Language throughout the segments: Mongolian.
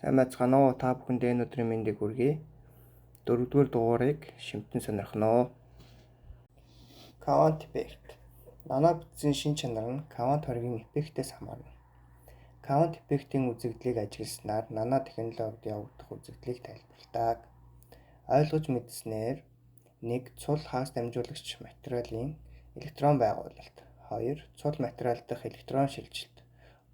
Сайн байцгаана уу? Та бүхэнд энэ өдрийн мэндийг хүргэе. 4-р дугаарыг шимтэн сонирхно. Квант эффект. Нано бүтцийн шин чанар нь квант хоригийн эффектээс хамаарна. Квант эффектийн үзэгдлийг ажигласнаар нано технологид явагдах үзэгдлийг тайлбарладаг. Ойлгож мэдснээр 1. Цул хагас дамжуулагч материалын электрон байгуулалт. 2. Цул материал дахь электрон шилжилт.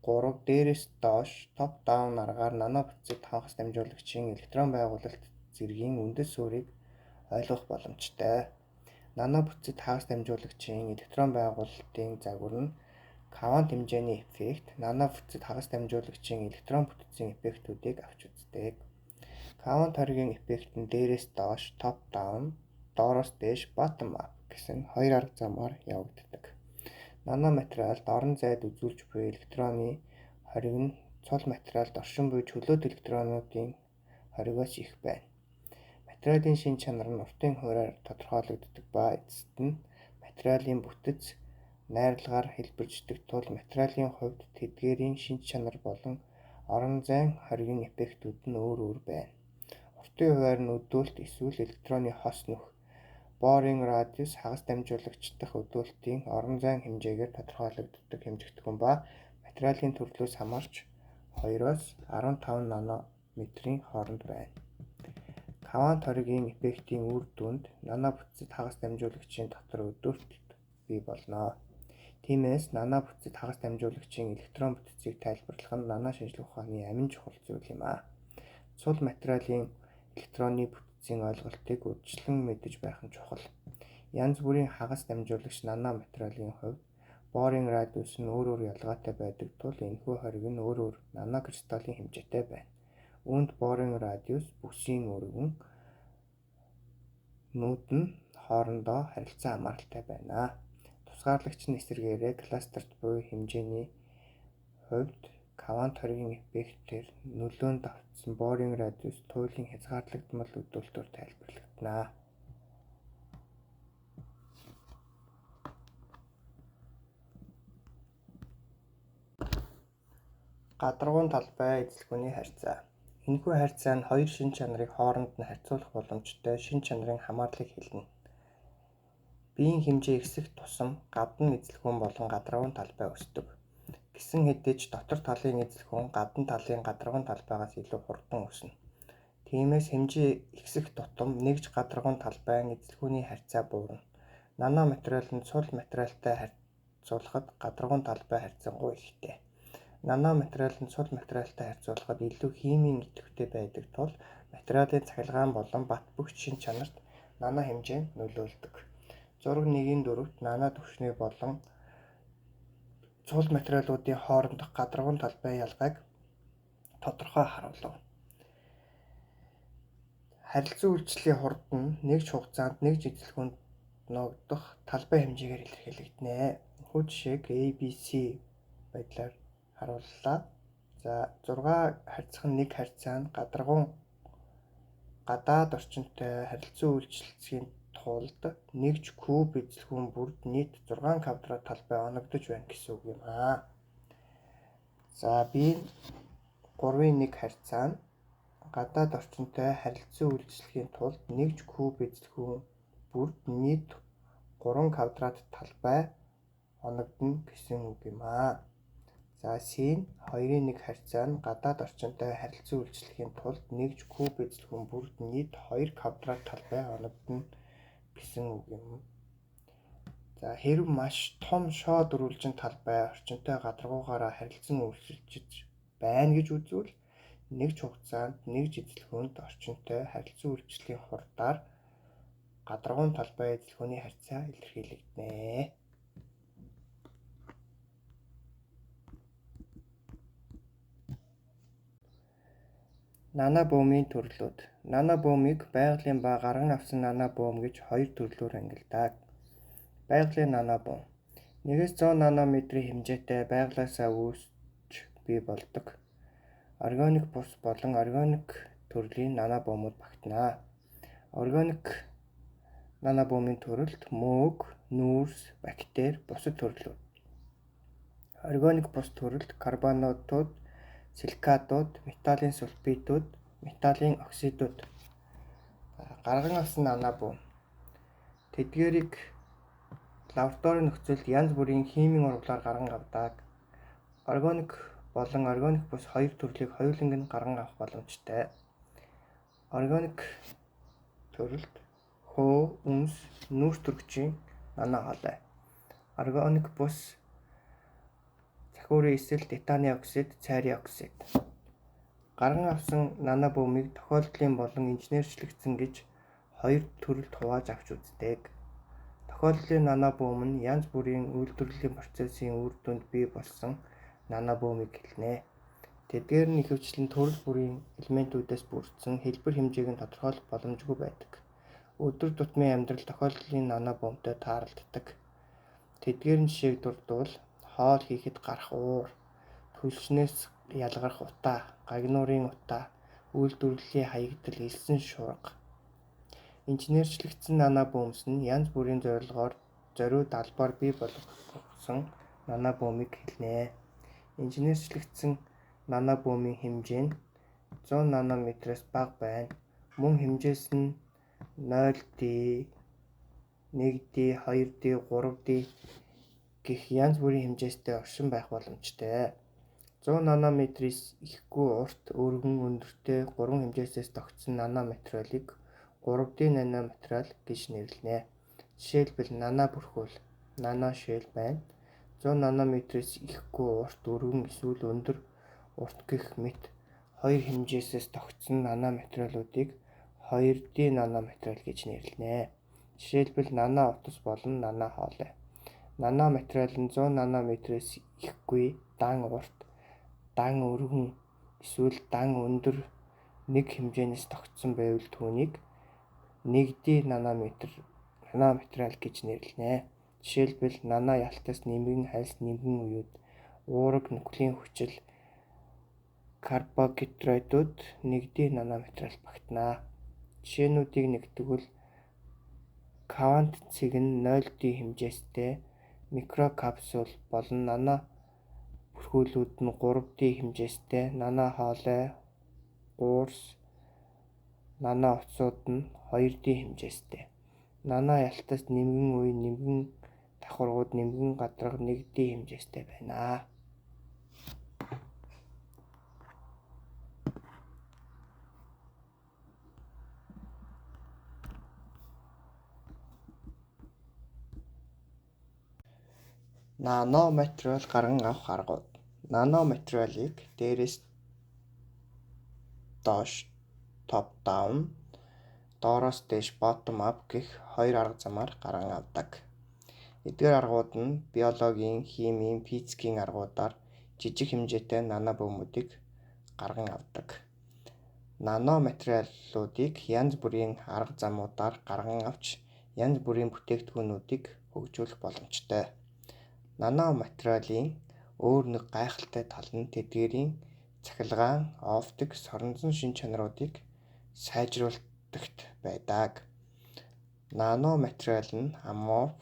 3. Дээрээс доош топ даун аргаар нано бүтцэд хагас дамжуулагчийн электрон байгуулалт зэргийн үндэс суурийг ойлгох боломжтой. Нано бүтцэд хагас дамжуулагчийн электрон байгуулалтын загвар нь квант хэмжээний эффект, нано бүтцэд хагас дамжуулагчийн электрон бүтцийн эффектүүдийг авч үздэг. Квант хоригийн эффект нь дээрээс доош топ даун, доороос дээш bottom up гэсэн хоёр арга замаар явагддаг. Нано материалд орон зайд үзүүлж буй электроны хориг нь цул материалд оршин буй чөлөөт электронуудын хоригоос их байна. Материалын шин чанар нь уртын хуваараар тодорхойлогддог ба эцэст нь материалын бүтэц найрлагаар хэлбэрждэг тул материалын хувьд тэдгээрийн шин чанар болон орон зайн хоригийн эффектүүд нь өөр өөр байна. Уртын хуваар нь өдөөлт эсвэл электроны хос нүх Boring радиус хагас дамжуулагч дахь өдөөлтийн орон зайн хэмжээгээр тодорхойлогддог хэмжигдэхүүн ба материалын төрлөөс хамаарч 2-оос 15 нанометрийн хооронд байна. Квант хоригийн эффектийн үр дүнд нано бүтцэд хагас дамжуулагчийн дотор өдөөлт бий болно. Тиймээс нано бүтцэд хагас дамжуулагчийн электрон бүтцийг тайлбарлах нь нано шинжилгээ ухааны амин чухал зүйл юм а. Цул материалын электроны бүтцийн ойлголтыг урьдчилан мэдэж байх нь чухал. Янз бүрийн хагас дамжуулагч нано материалын хувьд Boring радиус нь өөр өөр ялгаатай байдаг тул энэхүү хориг нь өөр өөр нано кристаллын хэмжээтэй байна. Үүнд Boring радиус бүсийн өргөн нүүд нь хоорондоо харилцан хамааралтай байна. Тусгаарлагч нь эсрэгээрээ кластерт буй хэмжээний хувьд квант хоригийн эффектээр нөлөөнд автсан Boring радиус туйлын хязгаарлагдмал өдөөлтөөр тайлбарлагдана. Гадаргуун талбай эзлэгүүний харьцаа. Энэхүү харьцаа нь хоёр шин чанарыг хооронд нь харьцуулах боломжтой шин чанарын хамаарлыг хэлнэ. Биеийн хэмжээ ихсэх тусам гадна эзлэгүүн болон гадаргуун талбай өсдөг. Гэсэн хэдий ч дотор талын эзлэгүүн гадна талын гадаргуун талбайгаас илүү хурдан өснө. Тиймээс хэмжээ ихсэх тутам нэгж гадаргуун талбайн эзлэгүүний харьцаа буурна. Нано материал нь цул материалтай харьцуулахад гадаргуун талбай харьцангуй ихтэй. Нано материал нь цул материалтай харьцуулахад илүү химийн идэвхтэй байдаг тул материалын цахилгаан болон бат бөгч шин чанарт нано хэмжээ нөлөөлдөг. Зураг 1-4-т нано түвшний болон цул материалуудын хоорондох гадаргуун талбай ялгааг тодорхой харуулав. Харилцан үйлчлэлийн хурд нь нэгж хугацаанд нэгж эзлэгүүнд ногдох талбай хэмжээгээр илэрхийлэгдэнэ. Энэхүү жишээг ABC байдлаар харууллаа. За 6 харьцах нь 1 харьцаа нь гадаад орчинтой харилцан үйлчлэгийн тулд нэгж куб эзлэгүүн бүрд нийт 6 квадрат талбай оногдож байна гэсэн үг юм аа. За B 3-1 харьцаа нь гадаад орчинтой харилцан үйлчлэгийн тулд нэгж куб эзлэгүүн бүрд нийт 3 квадрат талбай оногдно гэсэн үг юм аа. За C 2-1 харьцаа нь гадаад орчинтой харилцан үйлчлэхийн тулд нэгж куб эзлэгүүн бүрд нийт 2 квадрат талбай оногдно гэсэн үг юм. За хэрэв маш том шоо дөрвөлжин талбай орчинтой гадаргуугаараа харилцан үйлчилж байна гэж үзвэл нэгж хугацаанд нэгж эзлэгүүнд орчинтой харилцан үйлчлэлийн хурдаар гадаргуун талбай эзлэгүүний харьцаа илэрхийлэгдэнэ. Нано бөмбөгийн төрлүүд. Нано бөмбөгийг байгалийн ба гарган авсан нано бөмбө гэж хоёр төрлөөр ангилдаг. Байгалийн нано бөмбө. 1-100 нанометрийн хэмжээтэй байгалиасаа үүсч бий болдог. Органик бус болон органик төрлийн нано бөмбөд багтана. Органик нано бөмбөгийн төрөлд мөөг, нүүрс, бактери, бусад төрлүүд. Органик бус төрөлд карбонатууд, силикатууд, металлын сульфидууд, металлын оксидууд. Гарган авсан нанобум. Тэдгээрийг лабораторийн нөхцөлд янз бүрийн химийн урвалаар гарган авдаг. Органик болон органик бус хоёр төрлийг хоёуланг нь гарган авах боломжтой. Органик төрөлд хөө, үнс, нүүрс төрөгчийн нано хоолой. Органик бус захиурын эсэл, титаны оксид, цайрын оксид. Гарган авсан нанобумыг тохиолдлын болон инженерчлэгдсэн гэж хоёр төрөлд хувааж авч үздэг. Тохиолдлын нанобум нь янз бүрийн үйлдвэрлэлийн процессын үр дүнд бий болсон нанобумыг хэлнэ. Тэдгээр нь ихэвчлэн төрөл бүрийн элементүүдээс бүрдсэн хэлбэр хэмжээг нь тодорхойлох боломжгүй байдаг. Өдөр тутмын амьдрал тохиолдлын нанобумтай тааралддаг. Тэдгээр нь жишээг дурдвал хоол хийхэд гарах уур, түлшнээс ялгарах утаа, гагнуурын утаа, үйлдвэрлэлийн хаягдал, элсэн шуурга. Инженерчлэгдсэн нанобумс нь янз бүрийн зорилгоор зориуд албаар бий болгосон нанобумыг хэлнэ. Инженерчлэгдсэн нанобумын хэмжээ нь 100 нанометрээс бага байна. Мөн хэмжээс нь 0D, 1D, 2D, 3D гэх янз бүрийн хэмжээстэй оршин байх боломжтой. 100 нанометрээс ихэхгүй урт, өргөн, өндөртэй 3 хэмжээсээс тогтсон наноматериалыг 3D наноматериал гэж нэрлэнэ. Жишээлбэл нано бүрхүүл, наношell байна. 100 нанометрээс ихэхгүй урт, өргөн эсвэл өндөр урт гэх мэт хоёр хэмжээсээс тогтсон наноматериалуудыг 2D наноматериал гэж нэрлэнэ. Жишээлбэл нано утас болон нано хоолой. Наноматериал нь 100 нанометрээс ихэхгүй дан урт, дан өргөн эсвэл дан өндөр нэг хэмжээнээс тогтсон байвал түүнийг 1D наноматериал гэж нэрлэнэ. Жишээлбэл нано ялтас, нимгэн хальс, нимгэн уюуд, уураг, нүклийн хүчил, карбогидридууд 1D наноматериал багтана. Жишээнүүдийг нэгтгэвэл квант цэг нь 0D хэмжээстэй микрокапсул болон нано бүрхүүлүүд нь 3D хэмжээстэй нано хоолой, уурс, нано утсууд нь 2D хэмжээстэй. Нано ялтас, нимгэн уй, нимгэн давхаргууд, нимгэн гадарга 1D хэмжээстэй байна. Наноматериал гарган авах аргууд. Наноматериалыг дээрээс доош top down, доороос дээш bottom up гэх хоёр арга замаар гарган авдаг. Эдгээр аргууд нь биологийн, химийн, физикийн аргуудаар жижиг хэмжээтэй нанобумуудыг гарган авдаг. Наноматериалуудыг янз бүрийн арга замуудаар гарган авч янз бүрийн бүтээгдэхүүнүүдийг хөгжүүлэх боломжтой. Наноматериалын өөр нэг гайхалтай тал нь тэдгээрийн цахилгаан, оптик, соронзон шин чанаруудыг сайжруулдагт байдаг. Наноматериал нь аморф,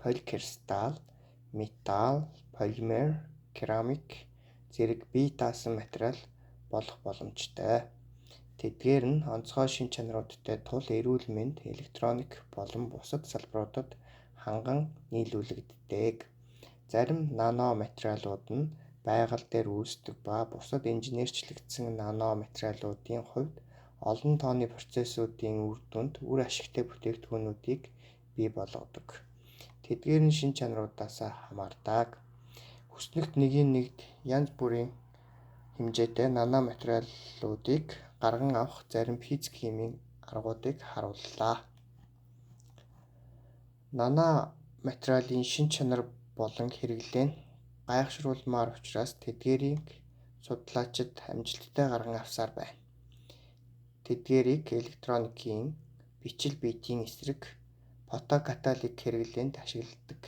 поликристалл, металл, полимер, керамик зэрэг бие даасан материал болох боломжтой. Тэдгээр нь онцгой шин чанаруудтай тул эрүүл мэнд, электроник болон бусад салбаруудад ханган нийлүүлэгддэг. Зарим наноматериалууд нь байгаль дээр үүсдэг ба бусад инженерчлэгдсэн наноматериалуудын хувьд олон тооны процессуудын үр дүнд үр ашигтай бүтээгдэхүүнүүдийг бий болгодог. Тэдгээр нь шин чанаруудаас хамаардаг. Хүснэгт нэгийн нэгд янз бүрийн хэмжээтэй наноматериалуудыг гарган авах зарим физик химийн аргуудыг харууллаа. Наноматериалын шин чанар болон хэрэглээ нь гайхшруулмаар учраас тэдгээрийг судлаачид амжилттай гарган авсаар байна. Тэдгээрийг электроникийн, бичил биетийн эсрэг, фотокаталик хэрэглээнд ашигладаг.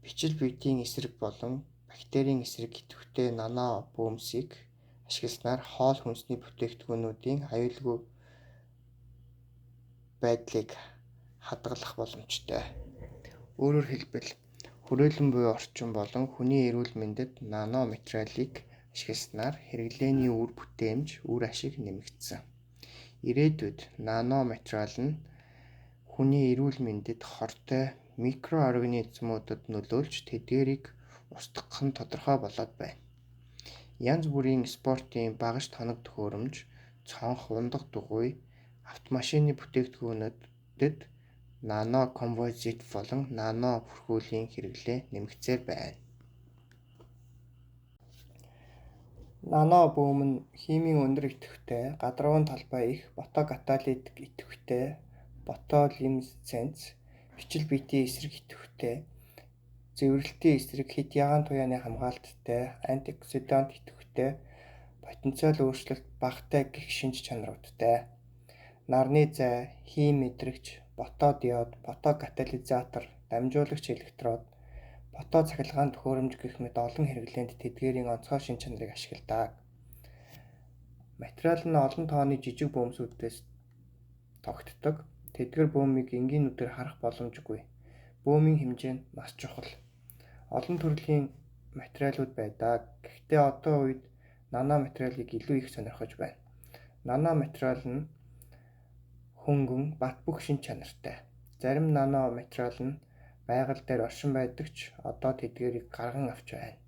Бичил биетийн эсрэг болон бактерийн эсрэг идэвхтэй нанобумсыг ашигласнаар хоол хүнсний бүтээгдэхүүнүүдийн аюулгүй байдлыг хадгалах боломжтой. Өөрөөр хэлбэл хүрээлэн буй орчин болон хүний эрүүл мэндэд наноматериалыг ашигласнаар хэрэглээний үр бүтээмж, үр ашиг нэмэгдсэн. Ирээдүйд наноматериал нь хүний эрүүл мэндэд хортой микроорганизмуудад нөлөөлж тэдгээрийг устгах нь тодорхой болоод байна. Янз бүрийн спортын багаж тоног төхөөрөмж, цонх, ундаг дугуй, автомашины бүтээгдэхүүнүүдэд нано композит болон нано бүрхүүлийн хэрэглээ нэмэгдсээр байна. Нано бөөм нь химийн өндөр идэвхтэй, гадаргуун талбай их, ботокаталитик идэвхтэй, ботулинесценц, бичил биетийн эсрэг идэвхтэй, зэврэлтийн эсрэг хэт ягаан туяаны хамгаалттай, антиоксидант идэвхтэй, потенциал өөрчлөлт багатай гэх шинж чанаруудтай. Нарны зай, хийм мэдрэгч, ботодиод, ботокатализатор, дамжуулагч электрод, бото цахилгаан төхөөрөмж гэх мэт олон хэрэглээнд тэдгээрийн онцгой шинж чанарыг ашигладаг. Материал нь олон тооны жижиг бөөмсүүдээс тогтдог. Тэдгээр бөөмийг энгийн нүдээр харах боломжгүй. Бөөмийн хэмжээ нь маш чухал. Олон төрлийн материалууд байдаг. Гэхдээ одоо үед наноматериалыг илүү их сонирхож байна. Наноматериал нь хөнгөн, бат бөх шинж чанартай. Зарим наноматериал нь байгаль дээр оршин байдаг ч одоо тэдгээрийг гарган авч байна.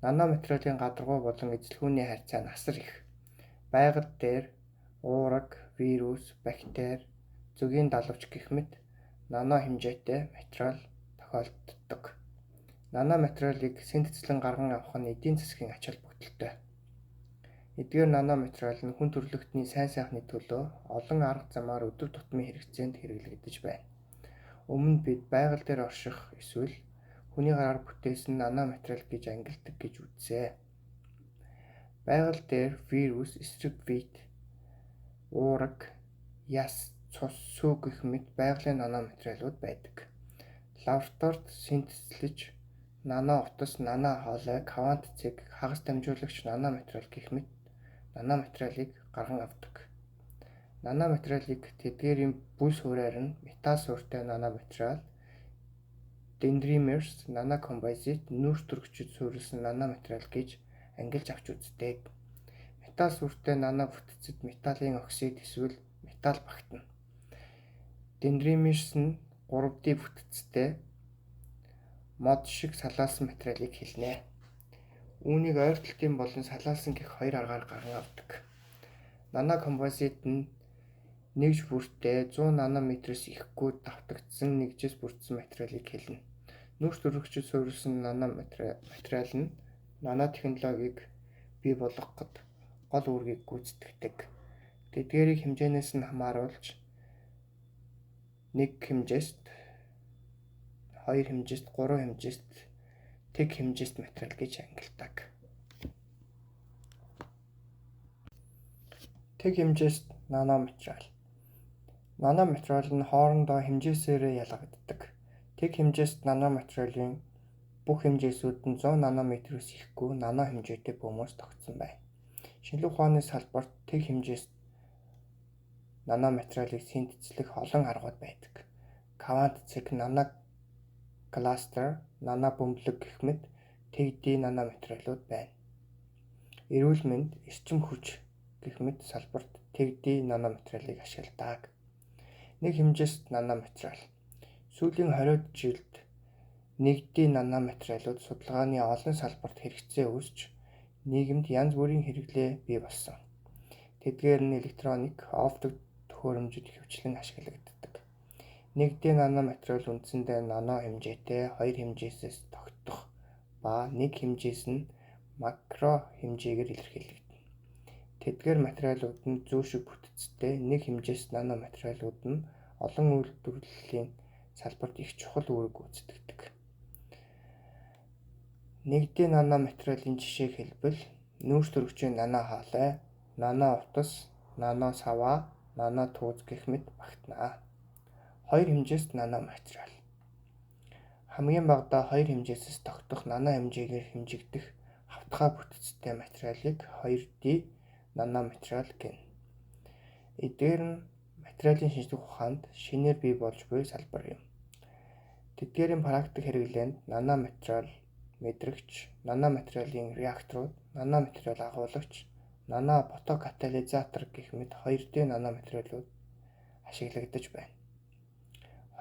Наноматериалын гадаргуу болон эзлэхүүний харьцаа нь асар их. Байгаль дээр уураг, вирус, бактери, зөгийн далавч гэх мэт нано хэмжээтэй материал тохиолддог. Наноматериалыг синтезлэн гарган авах нь эдийн засгийн ач холбогдолтой. Эдгээр наноматериал нь хүн төрөлхтний сайн сайхны төлөө олон арга замаар өдөр тутмын хэрэгцээнд хэрэглэгдэж байна. Өмнө бид байгаль дээр орших эсвэл хүний гараар бүтээсэн наноматериал гэж ангилдаг гэж үзсэн. Байгаль дээр вирус, эсрэг вид, уураг, яс, цус, сүү гэх мэт байгалийн наноматериалууд байдаг. Лабораторид синтезлэж нано утас, нано хоолой, квант цэг, хагас дамжуулагч наноматериал гэх мэт наноматериалыг гарган авдаг. Наноматериалыг тэдгээрийн бүл суурьаар нь металл суурьтай наноматериал, дендримерс, нанокомпозит, нүүрс төрөгчид суурилсан наноматериал гэж ангилж авч үздэг. Металл суурьтай нано бүтцэд металлын оксид эсвэл металл багтана. Дендримерс нь 3D бүтцтэй мод шиг салаалсан материалыг хэлнэ. Үүнийг ойртолтын болон салаалсан гэх хоёр аргаар гарган авдаг. Нанокомпозит нь нэгж бүртээ 100 нанометрээс ихэхгүй давтагдсан нэгжээс бүрдсэн материалыг хэлнэ. Нүүрс төрөгчид суурилсан наноматериал нь нанотехнологиг бий болгоход гол үүргийг гүйцэтгэдэг. Тэдгээрийг хэмжээнээс нь хамааруулж 1 хэмжээст, 2 хэмжээст, 3 хэмжээст, тэг хэмжээст материал гэж ангилдаг. Тэг хэмжээст наноматериал. Наноматериал нь хоорондоо хэмжээсээр ялгагддаг. Тэг хэмжээст наноматериалын бүх хэмжээсүүд нь 100 нанометрээс ихэхгүй нано хэмжээтэй бөөмөөс тогтсон байна. Шинжлэх ухааны салбарт тэг хэмжээст наноматериалыг синтезлэх олон аргууд байдаг. Квант цэг, нанокластер, нанобөмбөлөг гэх мэт тэгдий наноматериалууд байна. Эрүүл мэнд, эрчим хүч гэх мэт салбарт тэгдий наноматериалыг ашигладаг. Нэг хэмжээст наноматериал. Сүүлийн 20 жилд нэгдий наноматериалууд судалгааны олон салбарт хэрэгцээ үүсч нийгэмд янз бүрийн хэрэглээ бий болсон. Тэдгээр нь электроник, оптик төхөөрөмжөд ихэвчлэн ашиглагддаг. Нэгдий наноматериал үндсэндээ нано хэмжээтэй 2 хэмжээсээс тогтдох ба 1 хэмжээс нь макро хэмжээгээр илэрхийлэгдэнэ. Тэдгээр материалууд нь зүү шиг бүтцтэй, 1 хэмжээс наноматериалууд нь олон үйлдвэрлэлийн салбарт их чухал үүрэг гүйцэтгэдэг. Нэгдий наноматериалын жишээг хэлбэл нүүрс төрөгчийн нано хоолой, нано утас, нано саваа, нано тууз гэх мэт багтана. 2 хэмжээст наноматериал. Хамгийн багадаа 2 хэмжээсээс тогтох нано хэмжээгээр хэмжигдэх хавтгай бүтцтэй материалыг 2D наноматериал гэнэ. Эдгээр нь материалын шинжлэх ухаанд шинээр бий болж буй салбар юм. Тэдгээрийн практик хэрэглээнд наноматериал мэдрэгч, наноматериалын реакторууд, наноматериал агуулгач, нано фотокатализатор гэх мэт 2D наноматериалууд ашиглагдаж байна.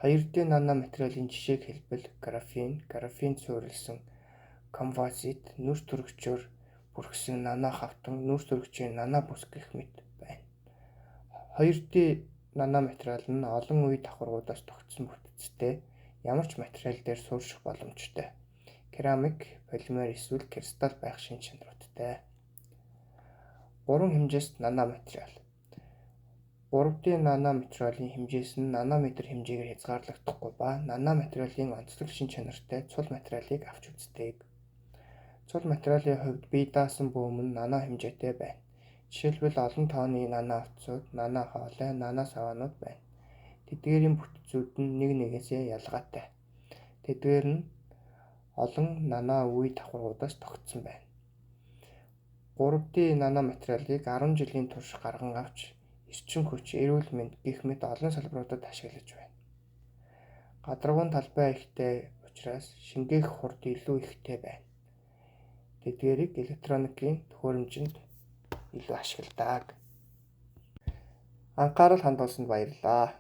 2D наноматериалын жишээг хэлбэл графин суурилсан композит, нүрс төрөгчөөр бүрхсэн нано хавтан, нүрс төрөгчийн нано бүс гэх мэт байна. 2D наноматериал нь олон үе давхаргуудаас тогтсон бүтцтэй ямар ч материал дээр суурших боломжтой. Керамик, полимер эсвэл кристалл байх шин чанаруудтай. 3 хэмжээст наноматериал. 3D наноматериалын хэмжээс нь нанометр хэмжээгээр хязгаарлагдахгүй ба наноматериалын онцлог шин чанартай цул материалыг авч үздэг. Цул материалын хувьд бие даасан бөөм нь нано хэмжээтэй байна. Жишээлбэл олон тооны нано утсууд, нано хоолой, нано саваанууд байна. Тэдгээрийн бүтцүүд нь нэг нэгээсээ ялгаатай. Тэдгээр нь олон нано үе давхаргуудаас тогтсон байна. 3D наноматериалыг 10 жилийн турш гарган авч эрчим хүч, эрүүл мэнд гэх мэт олон салбаруудад ашиглаж байна. Гадаргуун талбай ихтэй учраас шингээх хурд илүү ихтэй байна. Тэдгээрийг электроникийн төхөөрөмжөнд илүү ашигладаг. Анхаарал хандуулсанд баярлалаа.